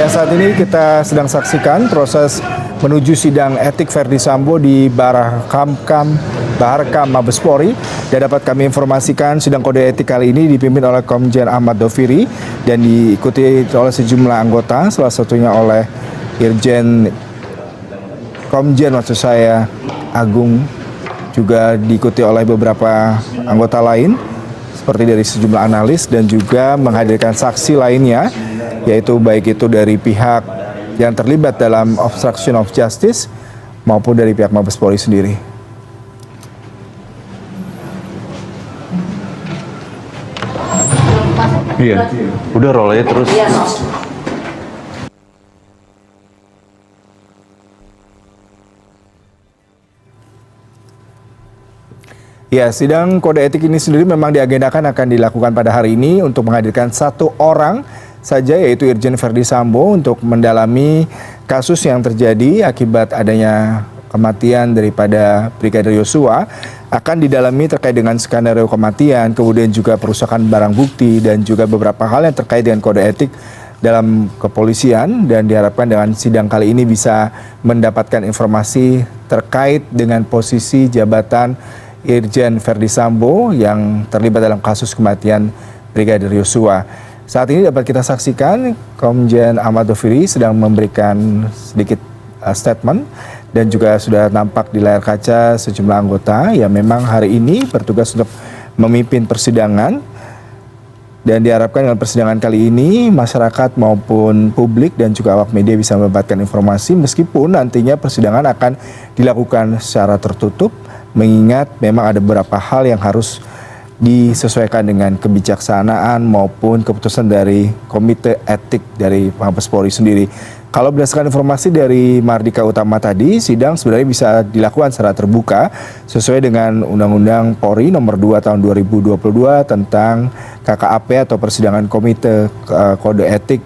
Ya, saat ini kita sedang saksikan proses menuju sidang etik Verdi Sambo di Baharkam Mabespori. Dan dapat kami informasikan sidang kode etik kali ini dipimpin oleh Komjen Ahmad Doviri dan diikuti oleh sejumlah anggota, salah satunya oleh Komjen Agung, juga diikuti oleh beberapa anggota lain seperti dari sejumlah analis dan juga menghadirkan saksi lainnya, yaitu baik itu dari pihak yang terlibat dalam obstruction of justice maupun dari pihak Mabes Polri sendiri. Iya, udah roll aja terus. Ya, sidang kode etik ini sendiri memang diagendakan akan dilakukan pada hari ini untuk menghadirkan satu orang saja, yaitu Irjen Verdi Sambo, untuk mendalami kasus yang terjadi akibat adanya kematian daripada Brigadir Yosua. Akan didalami terkait dengan skenario kematian, kemudian juga perusakan barang bukti, dan juga beberapa hal yang terkait dengan kode etik dalam kepolisian. Dan diharapkan dengan sidang kali ini bisa mendapatkan informasi terkait dengan posisi jabatan Irjen Verdi Sambo yang terlibat dalam kasus kematian Brigadir Yosua. Saat ini dapat kita saksikan Komjen Ahmad Doviri sedang memberikan sedikit statement dan juga sudah nampak di layar kaca sejumlah anggota yang memang hari ini bertugas untuk memimpin persidangan. Dan diharapkan dengan persidangan kali ini masyarakat maupun publik dan juga awak media bisa mendapatkan informasi, meskipun nantinya persidangan akan dilakukan secara tertutup, mengingat memang ada beberapa hal yang harus disesuaikan dengan kebijaksanaan maupun keputusan dari Komite Etik dari Mabes Polri sendiri. Kalau berdasarkan informasi dari Mardika Utama tadi, sidang sebenarnya bisa dilakukan secara terbuka sesuai dengan Undang-Undang Polri Nomor 2 Tahun 2022 tentang KKAP atau Persidangan Komite Kode Etik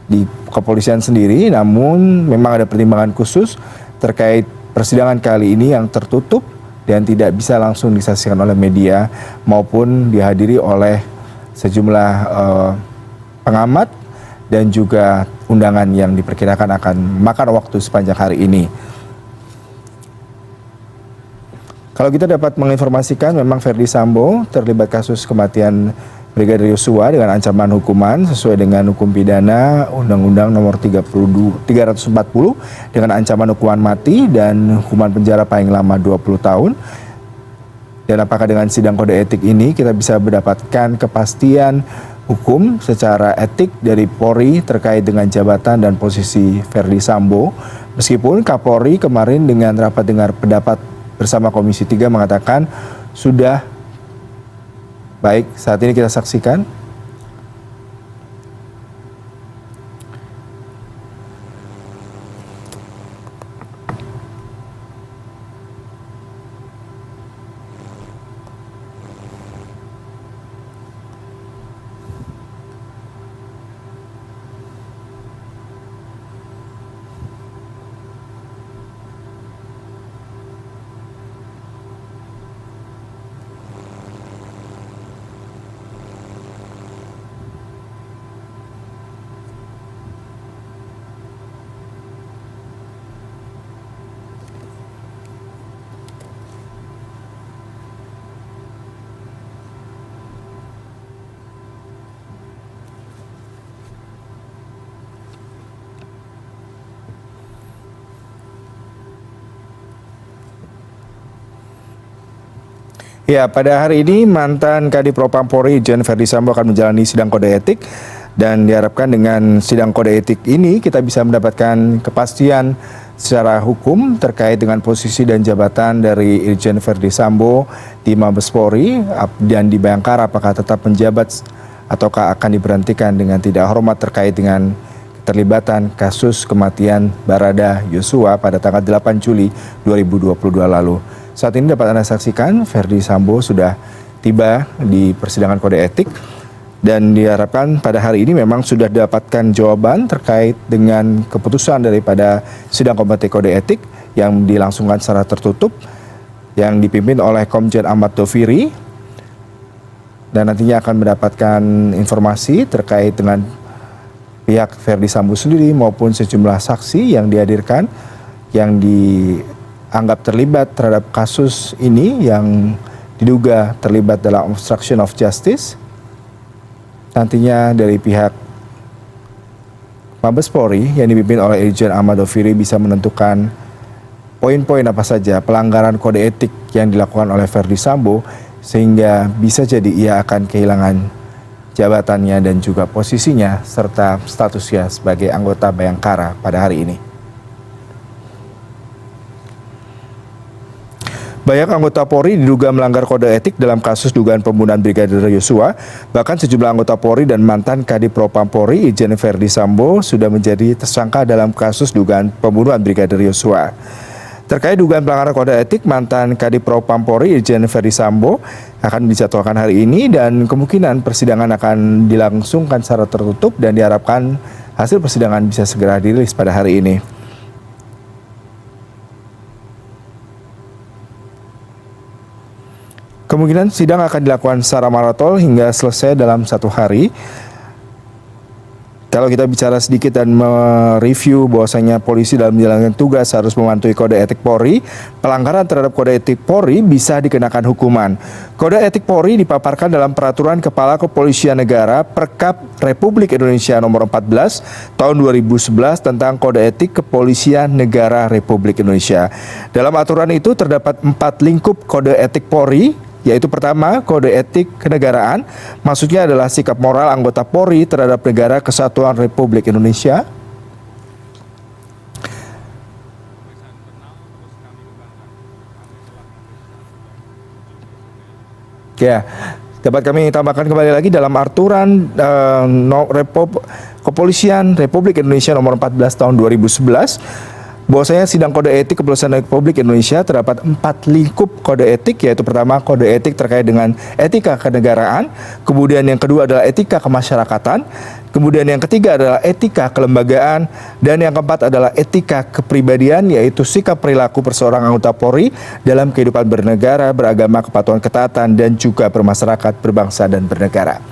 di Kepolisian sendiri. Namun memang ada pertimbangan khusus terkait persidangan kali ini yang tertutup dan tidak bisa langsung disaksikan oleh media maupun dihadiri oleh sejumlah pengamat dan juga undangan yang diperkirakan akan makan waktu sepanjang hari ini. Kalau kita dapat menginformasikan, memang Verdi Sambo terlibat kasus kematian Brigadir Yosua dengan ancaman hukuman sesuai dengan hukum pidana Undang-Undang Nomor 340 dengan ancaman hukuman mati dan hukuman penjara paling lama 20 tahun. Dan apakah dengan sidang kode etik ini kita bisa mendapatkan kepastian hukum secara etik dari Polri terkait dengan jabatan dan posisi Verdi Sambo, meskipun Kapolri kemarin dengan rapat dengar pendapat bersama Komisi 3 mengatakan sudah baik. Saat ini kita saksikan. Ya, pada hari ini mantan Kadif Propam Polri Irjen Verdi Sambo akan menjalani sidang kode etik, dan diharapkan dengan sidang kode etik ini kita bisa mendapatkan kepastian secara hukum terkait dengan posisi dan jabatan dari Irjen Verdi Sambo di Mabes Polri, dan di Bayangkara apakah tetap menjabat ataukah akan diberhentikan dengan tidak hormat terkait dengan keterlibatan kasus kematian Barada Yosua pada tanggal 8 Juli 2022 lalu. Saat ini dapat Anda saksikan Verdi Sambo sudah tiba di persidangan kode etik, dan diharapkan pada hari ini memang sudah dapatkan jawaban terkait dengan keputusan daripada sidang komite kode etik yang dilangsungkan secara tertutup yang dipimpin oleh Komjen Ahmad Doviri, dan nantinya akan mendapatkan informasi terkait dengan pihak Verdi Sambo sendiri maupun sejumlah saksi yang dihadirkan yang dianggap terlibat terhadap kasus ini yang diduga terlibat dalam obstruction of justice. Nantinya dari pihak Mabes Polri yang dipimpin oleh Irjen Ahmad Doviri bisa menentukan poin-poin apa saja pelanggaran kode etik yang dilakukan oleh Verdi Sambo sehingga bisa jadi ia akan kehilangan jabatannya dan juga posisinya serta statusnya sebagai anggota Bayangkara pada hari ini. Banyak anggota Polri diduga melanggar kode etik dalam kasus dugaan pembunuhan Brigadir Yosua. Bahkan sejumlah anggota Polri dan mantan Kadif Propam Polri Irjen Verdi Sambo sudah menjadi tersangka dalam kasus dugaan pembunuhan Brigadir Yosua. Terkait dugaan pelanggaran kode etik, mantan Kadif Propam Polri Irjen Verdi Sambo akan dijadwalkan hari ini dan kemungkinan persidangan akan dilangsungkan secara tertutup dan diharapkan hasil persidangan bisa segera dirilis pada hari ini. Kemungkinan sidang akan dilakukan secara maraton hingga selesai dalam 1 hari. Kalau kita bicara sedikit dan mereview bahwasanya polisi dalam menjalankan tugas harus mematuhi kode etik Polri, pelanggaran terhadap kode etik Polri bisa dikenakan hukuman. Kode etik Polri dipaparkan dalam Peraturan Kepala Kepolisian Negara Perkap Republik Indonesia Nomor 14 Tahun 2011 tentang Kode Etik Kepolisian Negara Republik Indonesia. Dalam aturan itu terdapat 4 lingkup kode etik Polri, yaitu pertama, kode etik kenegaraan, maksudnya adalah sikap moral anggota Polri terhadap negara kesatuan Republik Indonesia. Ya, dapat kami tambahkan kembali lagi dalam aturan Kepolisian Republik Indonesia Nomor 14 Tahun 2011. Bahwasanya sidang kode etik Kepolisian Republik Indonesia terdapat 4 lingkup kode etik, yaitu pertama kode etik terkait dengan etika kenegaraan, kemudian yang kedua adalah etika kemasyarakatan, kemudian yang ketiga adalah etika kelembagaan, dan yang keempat adalah etika kepribadian, yaitu sikap perilaku seorang anggota Polri dalam kehidupan bernegara, beragama, kepatuhan ketaatan, dan juga bermasyarakat, berbangsa, dan bernegara.